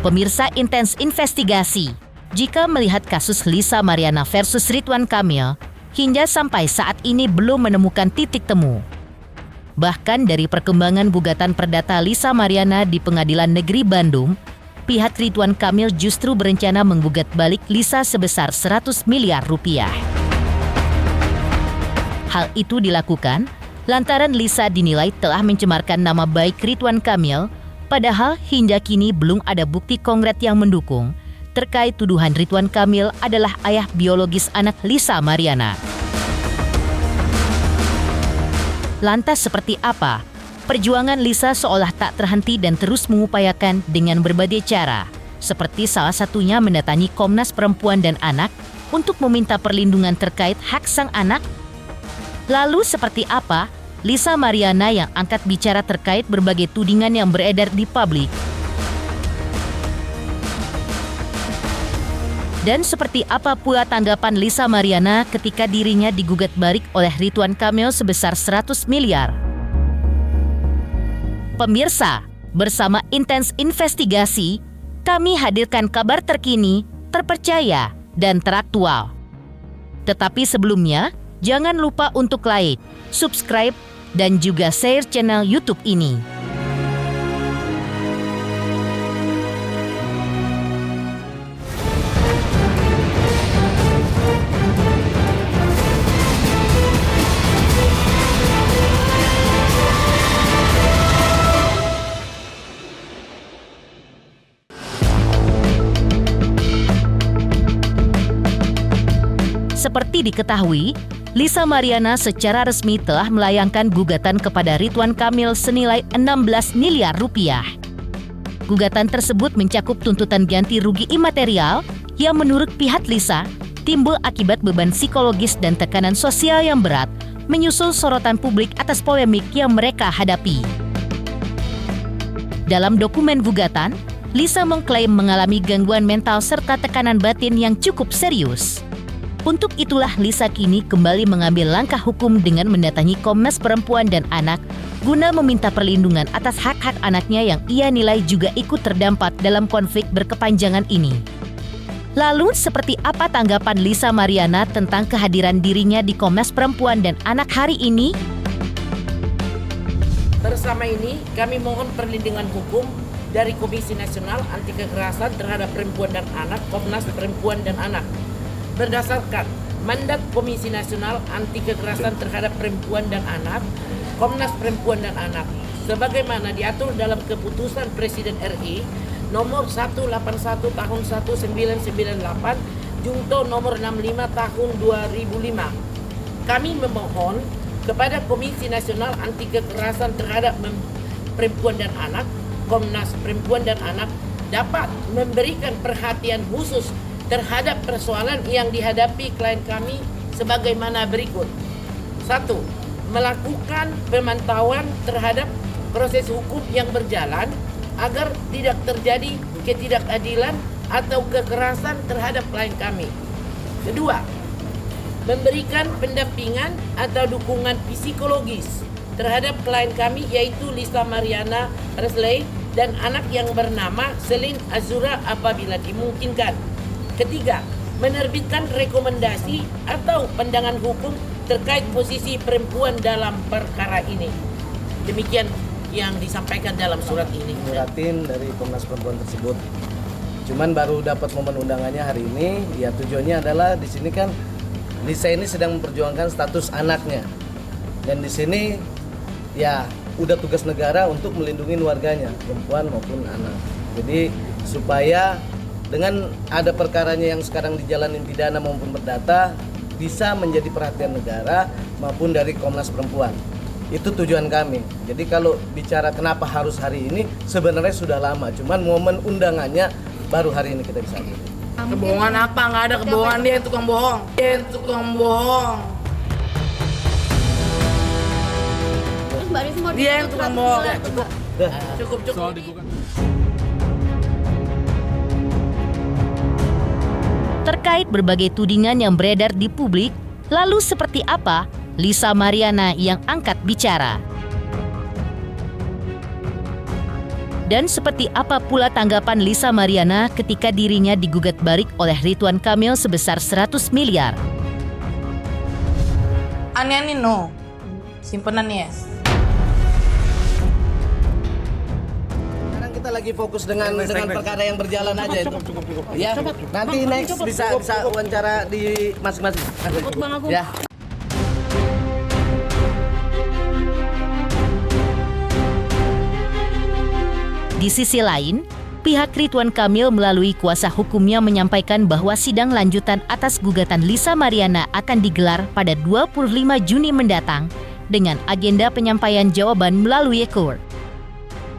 Pemirsa Intens Investigasi, jika melihat kasus Lisa Mariana versus Ridwan Kamil, hingga sampai saat ini belum menemukan titik temu. Bahkan dari perkembangan gugatan perdata Lisa Mariana di Pengadilan Negeri Bandung, pihak Ridwan Kamil justru berencana menggugat balik Lisa sebesar 100 miliar rupiah. Hal itu dilakukan lantaran Lisa dinilai telah mencemarkan nama baik Ridwan Kamil, padahal hingga kini belum ada bukti konkret yang mendukung terkait tuduhan Ridwan Kamil adalah ayah biologis anak Lisa Mariana. Lantas seperti apa perjuangan Lisa seolah tak terhenti dan terus mengupayakan dengan berbagai cara, seperti salah satunya mendatangi Komnas Perempuan dan Anak untuk meminta perlindungan terkait hak sang anak? Lalu seperti apa Lisa Mariana yang angkat bicara terkait berbagai tudingan yang beredar di publik? Dan seperti apa pula tanggapan Lisa Mariana ketika dirinya digugat balik oleh Ridwan Kamil sebesar 100 miliar? Pemirsa, bersama Intens Investigasi, kami hadirkan kabar terkini, terpercaya, dan teraktual. Tetapi sebelumnya, jangan lupa untuk like, subscribe, dan juga share channel YouTube ini. Seperti diketahui, Lisa Mariana secara resmi telah melayangkan gugatan kepada Ridwan Kamil senilai 16 miliar rupiah. Gugatan tersebut mencakup tuntutan ganti rugi imaterial yang menurut pihak Lisa timbul akibat beban psikologis dan tekanan sosial yang berat menyusul sorotan publik atas polemik yang mereka hadapi. Dalam dokumen gugatan, Lisa mengklaim mengalami gangguan mental serta tekanan batin yang cukup serius. Untuk itulah Lisa kini kembali mengambil langkah hukum dengan mendatangi Komnas Perempuan dan Anak guna meminta perlindungan atas hak-hak anaknya yang ia nilai juga ikut terdampak dalam konflik berkepanjangan ini. Lalu seperti apa tanggapan Lisa Mariana tentang kehadiran dirinya di Komnas Perempuan dan Anak hari ini? Bersama ini kami mohon perlindungan hukum dari Komisi Nasional Anti Kekerasan Terhadap Perempuan dan Anak, Komnas Perempuan dan Anak. Berdasarkan mandat Komisi Nasional Anti Kekerasan Terhadap Perempuan dan Anak, Komnas Perempuan dan Anak, sebagaimana diatur dalam Keputusan Presiden RI nomor 181 tahun 1998, Junto nomor 65 tahun 2005. Kami memohon kepada Komisi Nasional Anti Kekerasan Terhadap Perempuan dan Anak, Komnas Perempuan dan Anak, dapat memberikan perhatian khusus terhadap persoalan yang dihadapi klien kami sebagaimana berikut. 1. Melakukan pemantauan terhadap proses hukum yang berjalan agar tidak terjadi ketidakadilan atau kekerasan terhadap klien kami. 2. Memberikan pendampingan atau dukungan psikologis terhadap klien kami yaitu Lisa Mariana Presley dan anak yang bernama Selin Azura apabila dimungkinkan. 3. Menerbitkan rekomendasi atau pandangan hukum terkait posisi perempuan dalam perkara ini. Demikian yang disampaikan dalam surat ini. Suratin dari Komnas Perempuan tersebut. Cuman baru dapat momen undangannya hari ini. Ya tujuannya adalah di sini kan Lisa ini sedang memperjuangkan status anaknya. Dan di sini ya udah tugas negara untuk melindungi warganya, perempuan maupun anak. Jadi supaya dengan ada perkaranya yang sekarang dijalanin pidana maupun perdata bisa menjadi perhatian negara maupun dari Komnas Perempuan. Itu tujuan kami. Jadi kalau bicara kenapa harus hari ini sebenarnya sudah lama, cuman momen undangannya baru hari ini kita bisa hadir. Kebohongan apa? Nggak ada kebohongan, dia tukang bohong. Dia tukang bohong. Terus Mbak Risma mau Dia yang tukang bohong. Cukup. Terkait berbagai tudingan yang beredar di publik, lalu seperti apa Lisa Mariana yang angkat bicara? Dan seperti apa pula tanggapan Lisa Mariana ketika dirinya digugat balik oleh Ridwan Kamil sebesar 100 miliar? Aneh-aneh no, simpenannya. Sekarang kita lagi fokus dengan perkara yang berjalan aja itu. Ya, nanti next bisa wawancara di masing-masing. Ya. Di sisi lain, pihak Ridwan Kamil melalui kuasa hukumnya menyampaikan bahwa sidang lanjutan atas gugatan Lisa Mariana akan digelar pada 25 Juni mendatang dengan agenda penyampaian jawaban melalui court.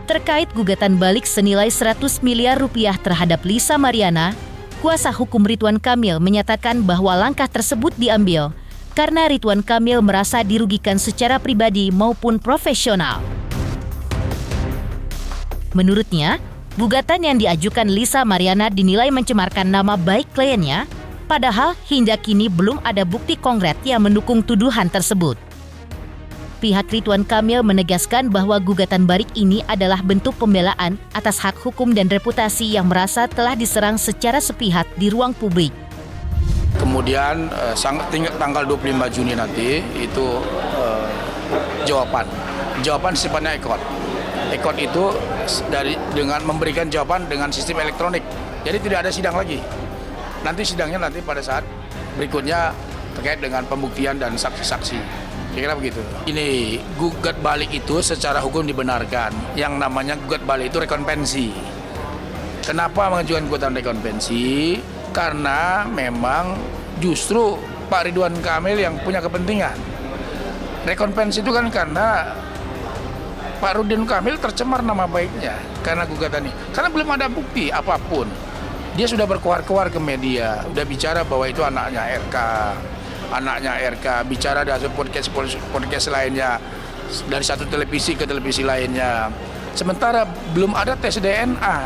Terkait gugatan balik senilai 100 miliar rupiah terhadap Lisa Mariana, kuasa hukum Ridwan Kamil menyatakan bahwa langkah tersebut diambil karena Ridwan Kamil merasa dirugikan secara pribadi maupun profesional. Menurutnya, gugatan yang diajukan Lisa Mariana dinilai mencemarkan nama baik kliennya, padahal hingga kini belum ada bukti konkret yang mendukung tuduhan tersebut. Pihak Ridwan Kamil menegaskan bahwa gugatan balik ini adalah bentuk pembelaan atas hak hukum dan reputasi yang merasa telah diserang secara sepihak di ruang publik. Kemudian tanggal 25 Juni nanti itu jawaban sifatnya ekot. Ekot itu dengan memberikan jawaban dengan sistem elektronik. Jadi tidak ada sidang lagi. Nanti sidangnya pada saat berikutnya terkait dengan pembuktian dan saksi-saksi. Kira-kira begitu. Ini gugat balik itu secara hukum dibenarkan. Yang namanya gugat balik itu rekonvensi. Kenapa mengajukan gugatan rekonvensi? Karena memang justru Pak Ridwan Kamil yang punya kepentingan. Rekonvensi itu kan karena Pak Ridwan Kamil tercemar nama baiknya karena gugatan ini. Karena belum ada bukti apapun. Dia sudah berkuar-kuar ke media, sudah bicara bahwa itu anaknya RK, bicara dari podcast lainnya, dari satu televisi ke televisi lainnya. Sementara belum ada tes DNA.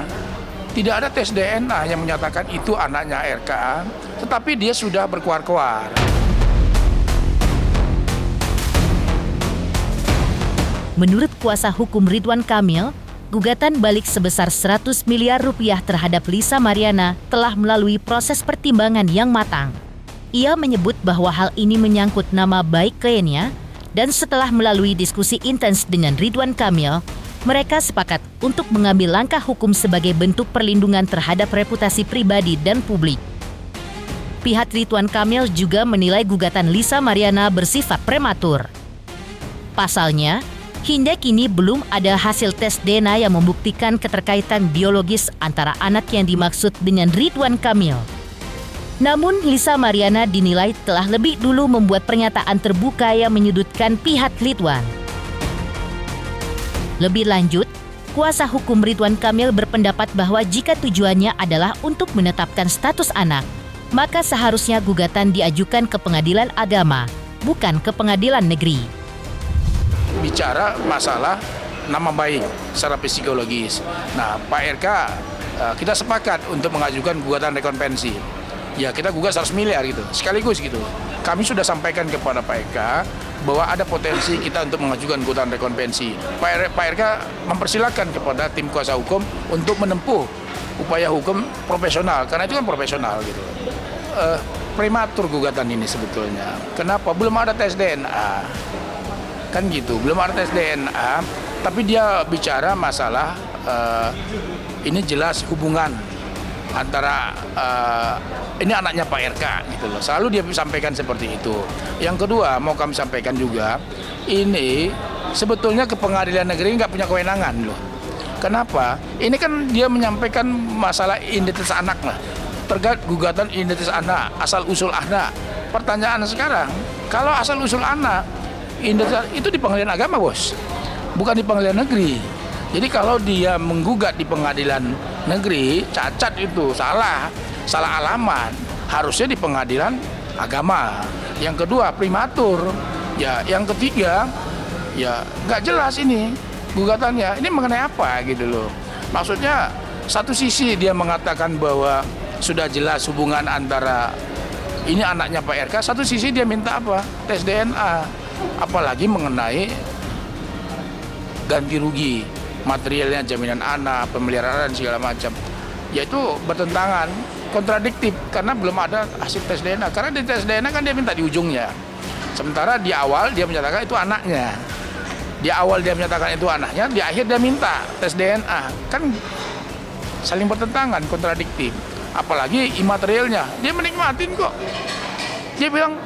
Tidak ada tes DNA yang menyatakan itu anaknya RK, tetapi dia sudah berkuar-kuar. Menurut kuasa hukum Ridwan Kamil, gugatan balik sebesar 100 miliar rupiah terhadap Lisa Mariana telah melalui proses pertimbangan yang matang. Ia menyebut bahwa hal ini menyangkut nama baik kliennya, dan setelah melalui diskusi intens dengan Ridwan Kamil, mereka sepakat untuk mengambil langkah hukum sebagai bentuk perlindungan terhadap reputasi pribadi dan publik. Pihak Ridwan Kamil juga menilai gugatan Lisa Mariana bersifat prematur. Pasalnya, hingga kini belum ada hasil tes DNA yang membuktikan keterkaitan biologis antara anak yang dimaksud dengan Ridwan Kamil. Namun, Lisa Mariana dinilai telah lebih dulu membuat pernyataan terbuka yang menyudutkan pihak Ridwan. Lebih lanjut, kuasa hukum Ridwan Kamil berpendapat bahwa jika tujuannya adalah untuk menetapkan status anak, maka seharusnya gugatan diajukan ke pengadilan agama, bukan ke pengadilan negeri. Bicara masalah nama baik secara psikologis. Nah, Pak RK kita sepakat untuk mengajukan gugatan rekonvensi. Ya, kita gugat 100 miliar gitu, sekaligus gitu. Kami sudah sampaikan kepada Pak RK bahwa ada potensi kita untuk mengajukan gugatan rekonvensi. Pak RK mempersilahkan kepada tim kuasa hukum untuk menempuh upaya hukum profesional, karena itu kan profesional gitu. Prematur gugatan ini sebetulnya. Kenapa? Belum ada tes DNA. Kan gitu, belum ada tes DNA, tapi dia bicara masalah ini jelas hubungan antara ini anaknya Pak RK gitu loh. Selalu dia sampaikan seperti itu. Yang kedua, mau kami sampaikan juga, ini sebetulnya ke pengadilan negeri nggak punya kewenangan loh. Kenapa? Ini kan dia menyampaikan masalah identitas anak lah, terkait gugatan identitas anak, asal usul anak. Pertanyaan sekarang, kalau asal usul anak itu di pengadilan agama, bos, bukan di pengadilan negeri. Jadi kalau dia menggugat di pengadilan negeri, cacat itu, salah alamat, harusnya di pengadilan agama. Yang kedua, prematur. Ya, yang ketiga, ya nggak jelas ini gugatannya. Ini mengenai apa gitu loh. Maksudnya satu sisi dia mengatakan bahwa sudah jelas hubungan antara ini anaknya Pak RK, satu sisi dia minta apa? Tes DNA. Apalagi mengenai ganti rugi materialnya jaminan anak, pemeliharaan segala macam. Yaitu bertentangan, kontradiktif karena belum ada hasil tes DNA. Karena di tes DNA kan dia minta di ujungnya. Sementara di awal dia menyatakan itu anaknya. Di awal dia menyatakan itu anaknya, di akhir dia minta tes DNA. Kan saling bertentangan, kontradiktif. Apalagi imaterialnya, dia menikmatin kok. Dia bilang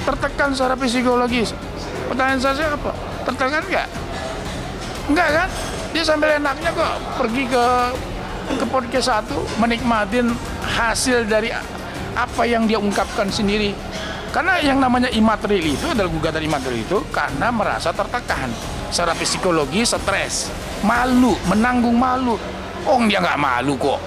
tertekan secara psikologis. Pertanyaan saya apa? Tertekan nggak? Enggak kan? Dia sambil enaknya kok pergi ke podcast satu, menikmatin hasil dari apa yang dia ungkapkan sendiri. Karena yang namanya imaterial itu adalah gugatan imaterial itu karena merasa tertekan secara psikologi, stres, malu, menanggung malu. Oh, dia nggak malu kok.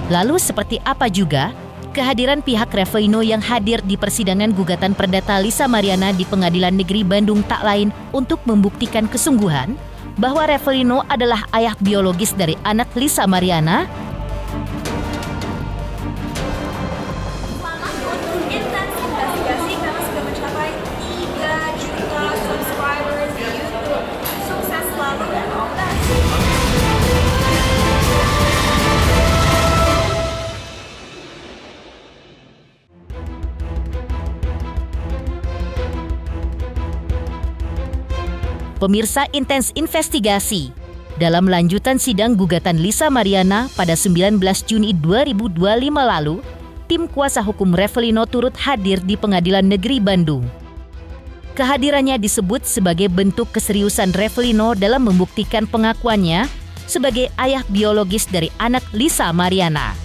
Lalu seperti apa juga kehadiran pihak Revelino yang hadir di persidangan gugatan perdata Lisa Mariana di Pengadilan Negeri Bandung tak lain untuk membuktikan kesungguhan bahwa Revelino adalah ayah biologis dari anak Lisa Mariana? Selamat untuk intens investigasi karena sudah mencapai 3 juta subscribers di YouTube. Sukses selalu dan all the best. Pemirsa Intens Investigasi, dalam lanjutan sidang gugatan Lisa Mariana pada 19 Juni 2025 lalu, tim kuasa hukum Revelino turut hadir di Pengadilan Negeri Bandung. Kehadirannya disebut sebagai bentuk keseriusan Revelino dalam membuktikan pengakuannya sebagai ayah biologis dari anak Lisa Mariana.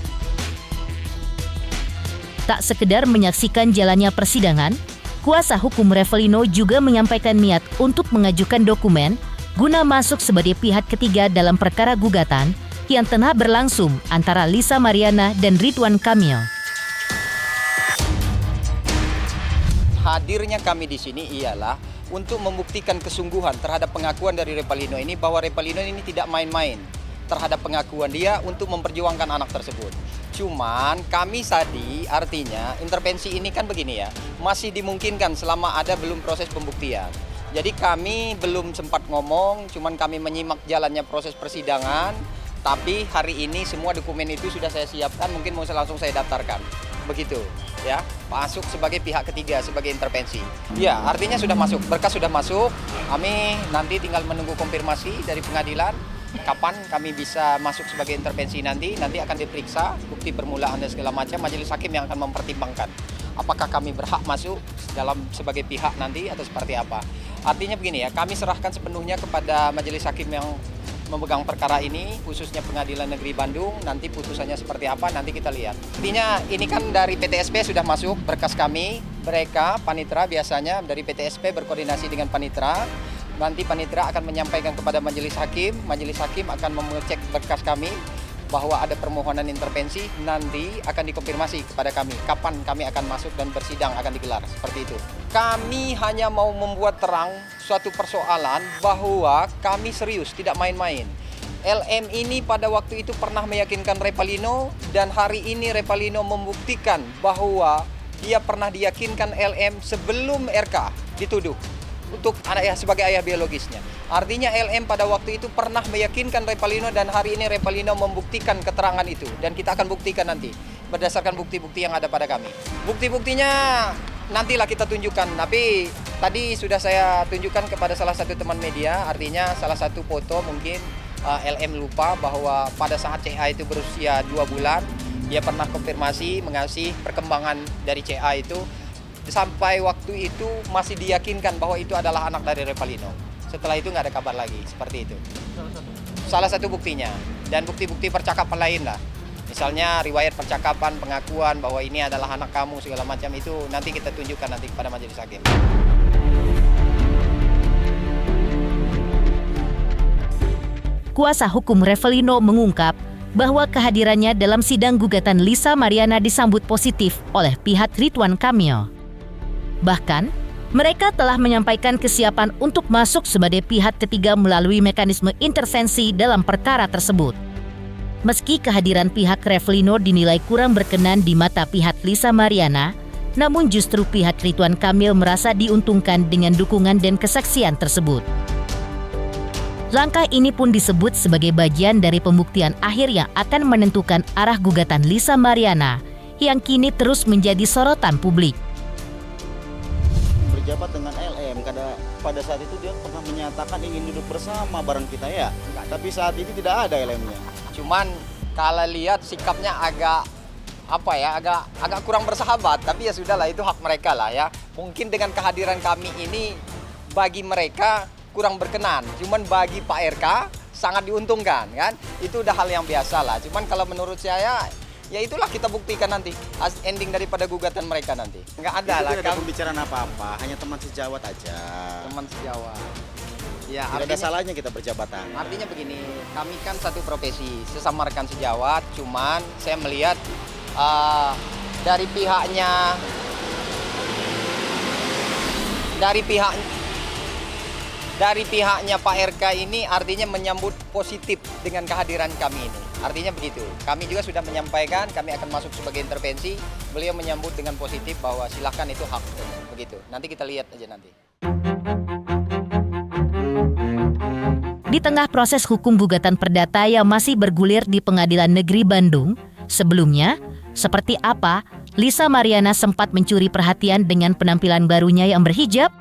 Tak sekedar menyaksikan jalannya persidangan, kuasa hukum Revelino juga menyampaikan niat untuk mengajukan dokumen guna masuk sebagai pihak ketiga dalam perkara gugatan yang tengah berlangsung antara Lisa Mariana dan Ridwan Kamil. Hadirnya kami di sini ialah untuk membuktikan kesungguhan terhadap pengakuan dari Revalino ini bahwa Revalino ini tidak main-main terhadap pengakuan dia untuk memperjuangkan anak tersebut. Cuman kami tadi artinya intervensi ini kan begini ya, masih dimungkinkan selama ada belum proses pembuktian. Jadi kami belum sempat ngomong, cuman kami menyimak jalannya proses persidangan. Tapi hari ini semua dokumen itu sudah saya siapkan, mungkin mau langsung saya daftarkan. Begitu ya, masuk sebagai pihak ketiga, sebagai intervensi. Ya, artinya sudah masuk, berkas sudah masuk. Kami nanti tinggal menunggu konfirmasi dari pengadilan. Kapan kami bisa masuk sebagai intervensi nanti akan diperiksa bukti permulaan dan segala macam, majelis hakim yang akan mempertimbangkan apakah kami berhak masuk dalam sebagai pihak nanti atau seperti apa. Artinya begini ya, kami serahkan sepenuhnya kepada majelis hakim yang memegang perkara ini, khususnya Pengadilan Negeri Bandung. Nanti putusannya seperti apa nanti kita lihat. Artinya ini kan dari PTSP sudah masuk berkas kami, mereka panitera biasanya dari PTSP berkoordinasi dengan panitera. Nanti panitera akan menyampaikan kepada majelis hakim akan mengecek berkas kami bahwa ada permohonan intervensi, nanti akan dikonfirmasi kepada kami kapan kami akan masuk dan bersidang akan digelar, seperti itu. Kami hanya mau membuat terang suatu persoalan bahwa kami serius, tidak main-main. LM ini pada waktu itu pernah meyakinkan Revalino dan hari ini Revalino membuktikan bahwa dia pernah diyakinkan LM sebelum RK dituduh untuk sebagai ayah biologisnya. Artinya LM pada waktu itu pernah meyakinkan Revalino dan hari ini Revalino membuktikan keterangan itu. Dan kita akan buktikan nanti berdasarkan bukti-bukti yang ada pada kami. Bukti-buktinya nantilah kita tunjukkan. Tapi tadi sudah saya tunjukkan kepada salah satu teman media, artinya salah satu foto mungkin LM lupa bahwa pada saat CA itu berusia 2 bulan, dia pernah konfirmasi mengasih perkembangan dari CA itu. Sampai waktu itu masih diyakinkan bahwa itu adalah anak dari Revalino. Setelah itu nggak ada kabar lagi, seperti itu. Salah satu buktinya. Dan bukti-bukti percakapan lain lah. Misalnya riwayat percakapan, pengakuan bahwa ini adalah anak kamu, segala macam itu nanti kita tunjukkan nanti kepada majelis hakim. Kuasa hukum Revalino mengungkap bahwa kehadirannya dalam sidang gugatan Lisa Mariana disambut positif oleh pihak Ridwan Kamil. Bahkan, mereka telah menyampaikan kesiapan untuk masuk sebagai pihak ketiga melalui mekanisme intervensi dalam perkara tersebut. Meski kehadiran pihak Revalino dinilai kurang berkenan di mata pihak Lisa Mariana, Namun justru pihak Ridwan Kamil merasa diuntungkan dengan dukungan dan kesaksian tersebut. Langkah ini pun disebut sebagai bagian dari pembuktian akhir yang akan menentukan arah gugatan Lisa Mariana yang kini terus menjadi sorotan publik. Berjabat dengan LM, pada saat itu dia pernah menyatakan ingin duduk bersama bareng kita ya. Tapi saat ini tidak ada LM-nya. Cuman kalau lihat sikapnya agak agak kurang bersahabat, tapi ya sudahlah, itu hak mereka lah ya. Mungkin dengan kehadiran kami ini bagi mereka kurang berkenan, cuman bagi Pak RK sangat diuntungkan kan. Itu udah hal yang biasa lah. Cuman kalau menurut saya ya itulah kita buktikan nanti ending daripada gugatan mereka nanti. Nggak ada lah. Tidak ada pembicaraan apa-apa, hanya teman sejawat aja. Teman sejawat. Ya, tidak ada salahnya kita berjabatan. Artinya begini, kami kan satu profesi, sesama rekan sejawat. Cuman saya melihat dari pihaknya Pak RK ini artinya menyambut positif dengan kehadiran kami ini. Artinya begitu. Kami juga sudah menyampaikan, kami akan masuk sebagai intervensi. Beliau menyambut dengan positif bahwa silahkan itu hak. Begitu. Nanti kita lihat aja nanti. Di tengah proses hukum gugatan perdata yang masih bergulir di Pengadilan Negeri Bandung, sebelumnya, seperti apa Lisa Mariana sempat mencuri perhatian dengan penampilan barunya yang berhijab?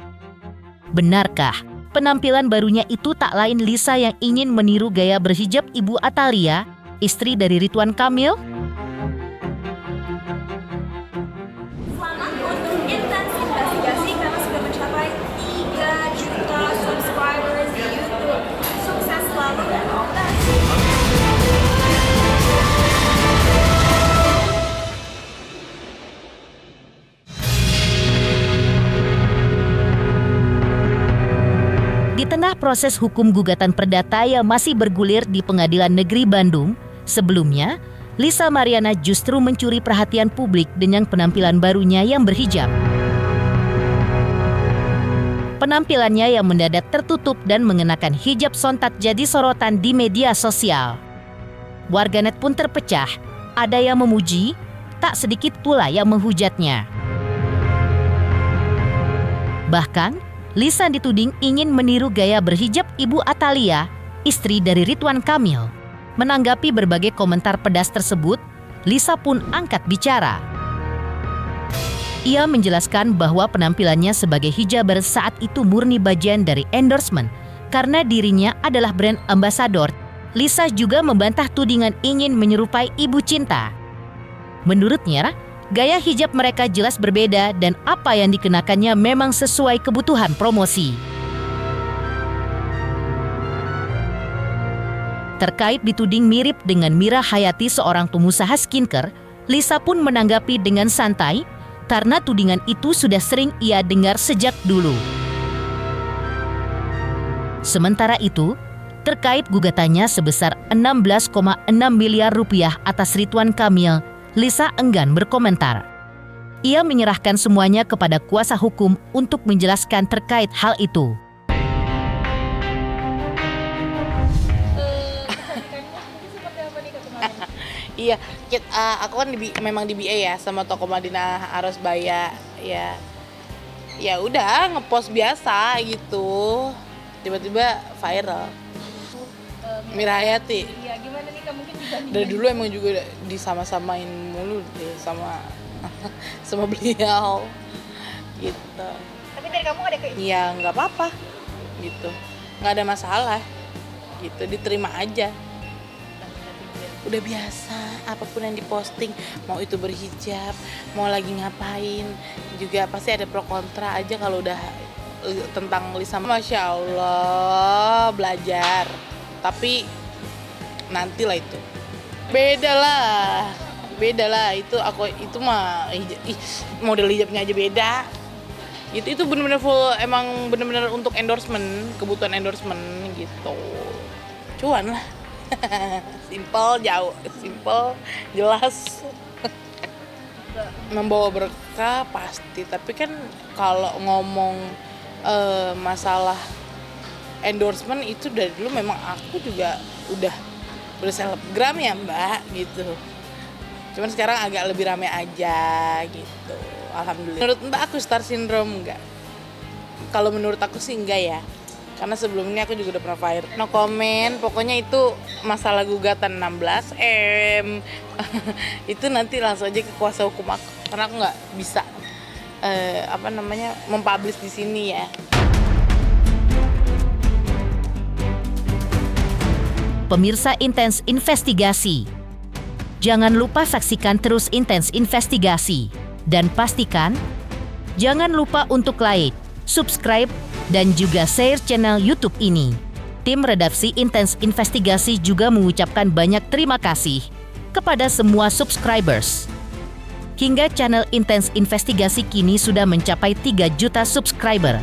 Benarkah penampilan barunya itu tak lain Lisa yang ingin meniru gaya berhijab Ibu Atalia, istri dari Ridwan Kamil? Selamat untuk intens investigasi karena sudah mencapai 3 juta subscribers di YouTube. Sukses selalu dan all the best. Di tengah proses hukum gugatan perdata yang masih bergulir di Pengadilan Negeri Bandung, sebelumnya, Lisa Mariana justru mencuri perhatian publik dengan penampilan barunya yang berhijab. Penampilannya yang mendadak tertutup dan mengenakan hijab sontak jadi sorotan di media sosial. Warganet pun terpecah, ada yang memuji, tak sedikit pula yang menghujatnya. Bahkan, Lisa dituding ingin meniru gaya berhijab Ibu Atalia, istri dari Ridwan Kamil. Menanggapi berbagai komentar pedas tersebut, Lisa pun angkat bicara. Ia menjelaskan bahwa penampilannya sebagai hijaber saat itu murni bagian dari endorsement karena dirinya adalah brand ambassador. Lisa juga membantah tudingan ingin menyerupai Ibu Cinta. Menurutnya, gaya hijab mereka jelas berbeda dan apa yang dikenakannya memang sesuai kebutuhan promosi. Terkait dituding mirip dengan Mira Hayati, seorang pengusaha skincare, Lisa pun menanggapi dengan santai karena tudingan itu sudah sering ia dengar sejak dulu. Sementara itu, terkait gugatannya sebesar 16,6 miliar rupiah atas Ridwan Kamil, Lisa enggan berkomentar. Ia menyerahkan semuanya kepada kuasa hukum untuk menjelaskan terkait hal itu. Iya, aku kan memang di BA ya sama toko Madinah Arosbaya ya. Ya udah ngepost biasa gitu. Tiba-tiba viral. Mira Hayati. Iya, gimana nih Kak, mungkin dibandingin? Dari dulu emang juga disama-samain mulu deh sama beliau gitu. Tapi dari kamu ada kayak Iya, nggak apa-apa gitu. Nggak ada masalah gitu, diterima aja. Udah biasa, apapun yang diposting, mau itu berhijab, mau lagi ngapain, juga pasti ada pro kontra aja kalau udah tentang Lisa. Masya Allah, belajar. Tapi nantilah itu. Beda lah itu mah model hijabnya aja beda. Itu benar-benar full, emang benar-benar untuk endorsement, kebutuhan endorsement gitu. Cuan lah. Simple, jelas. Membawa berkah pasti, tapi kan kalau ngomong masalah endorsement itu dari dulu memang aku juga udah selebgram ya Mbak gitu. Cuman sekarang agak lebih rame aja gitu. Alhamdulillah. Menurut Mbak aku star syndrome enggak? Kalau menurut aku sih enggak ya. Karena sebelumnya aku juga udah pernah viral. No comment, pokoknya itu masalah gugatan 16M. Itu nanti langsung aja ke kuasa hukum aku. Karena aku nggak bisa mempublish di sini ya. Pemirsa Intens Investigasi, jangan lupa saksikan terus Intens Investigasi. Dan pastikan, jangan lupa untuk like, subscribe, dan juga share channel YouTube ini. Tim redaksi Intens Investigasi juga mengucapkan banyak terima kasih kepada semua subscribers. Hingga channel Intens Investigasi kini sudah mencapai 3 juta subscriber.